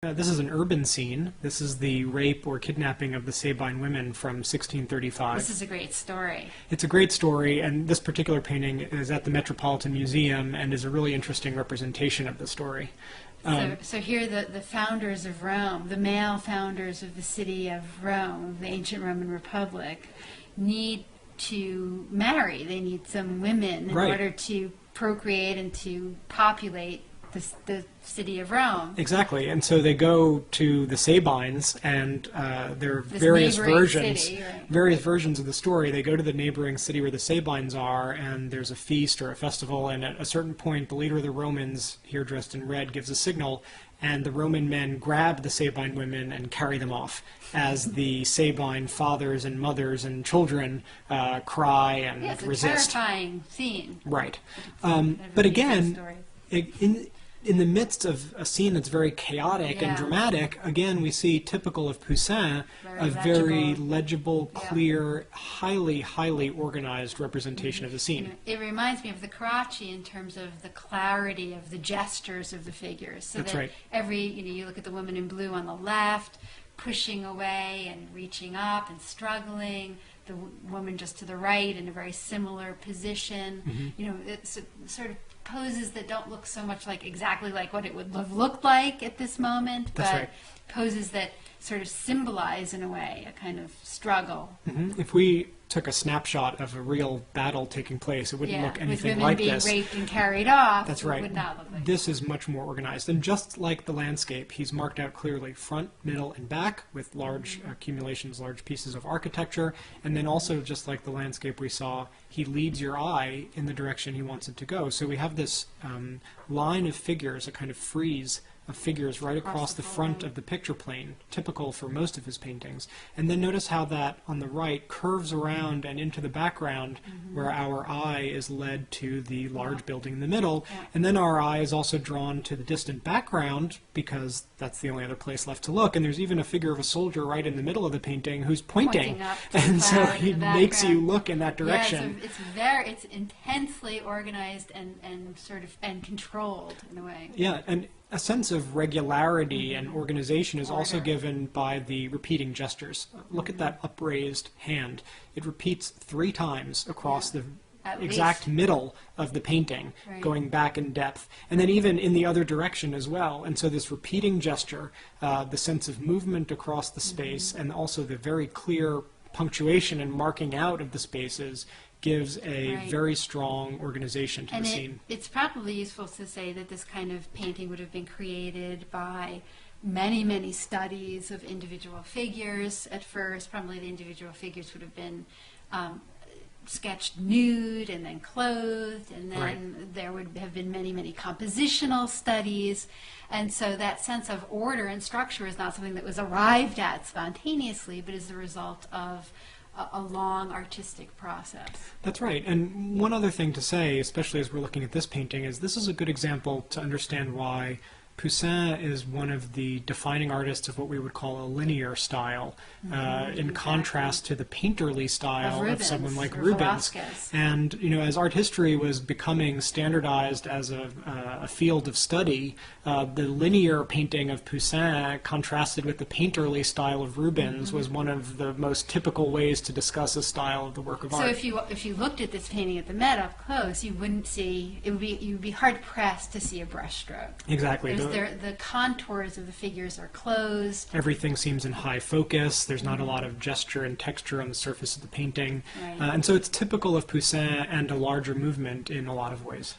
This is an urban scene. This is the rape or kidnapping of the Sabine women from 1635. This is a great story. It's a great story, and this particular painting is at the Metropolitan Museum and is a really interesting representation of the story. So here the founders of Rome, the male founders of the city of Rome, the ancient Roman Republic, need to marry. They need some women in order to procreate and to populate the city of Rome. Exactly, and so they go to the Sabines, and there are various versions of the story. They go to the neighboring city where the Sabines are, and there's a feast or a festival, and at a certain point, the leader of the Romans, here dressed in red, gives a signal, and the Roman men grab the Sabine women and carry them off, as the Sabine fathers and mothers and children cry and resist. It's a terrifying scene. Right. But again, in the midst of a scene that's very chaotic and dramatic, again, we see, typical of Poussin, a very legible, clear, highly organized representation of the scene. It reminds me of the Carracci in terms of the clarity of the gestures of the figures. So that's that right. You look at the woman in blue on the left, pushing away and reaching up and struggling. The woman just to the right in a very similar position. It's sort of poses that don't look so much exactly like what it would have looked like at this moment, but poses that sort of symbolize, in a way, a kind of struggle. If we took a snapshot of a real battle taking place, it wouldn't look anything like this. With women being raped and carried off, that's right. It would not look like this. Is much more organized. And just like the landscape, he's marked out clearly front, middle, and back with large accumulations, large pieces of architecture. And then also, just like the landscape we saw, he leads your eye in the direction he wants it to go. So we have this line of figures, a kind of frieze of figures right across the front of the picture plane, typical for most of his paintings. And then notice how that, on the right, curves around and into the background, where our eye is led to the large building in the middle. And then our eye is also drawn to the distant background, because that's the only other place left to look. And there's even a figure of a soldier right in the middle of the painting who's pointing. And so he makes you look in that direction. Yeah, it's intensely organized and controlled in a way. Yeah, and a sense of regularity and organization is also given by the repeating gestures. Look at that upraised hand. It repeats 3 times across the exact middle of the painting, going back in depth, and then even in the other direction as well. And so this repeating gesture, the sense of movement across the space, and also the very clear punctuation and marking out of the spaces, gives a very strong organization to the scene. It's probably useful to say that this kind of painting would have been created by many studies of individual figures at first. Probably the individual figures would have been sketched nude and then clothed, and then there would have been many compositional studies. And so that sense of order and structure is not something that was arrived at spontaneously, but is the result of a long artistic process. That's right. And one other thing to say, especially as we're looking at this painting, is this is a good example to understand why Poussin is one of the defining artists of what we would call a linear style, in contrast to the painterly style of someone like Rubens. And as art history was becoming standardized as a field of study, the linear painting of Poussin, contrasted with the painterly style of Rubens, was one of the most typical ways to discuss a style of the work of art. So if you looked at this painting at the Met up close, you wouldn't see you'd be hard pressed to see a brushstroke. Exactly. The contours of the figures are closed. Everything seems in high focus. There's not a lot of gesture and texture on the surface of the painting. And so it's typical of Poussin and a larger movement in a lot of ways.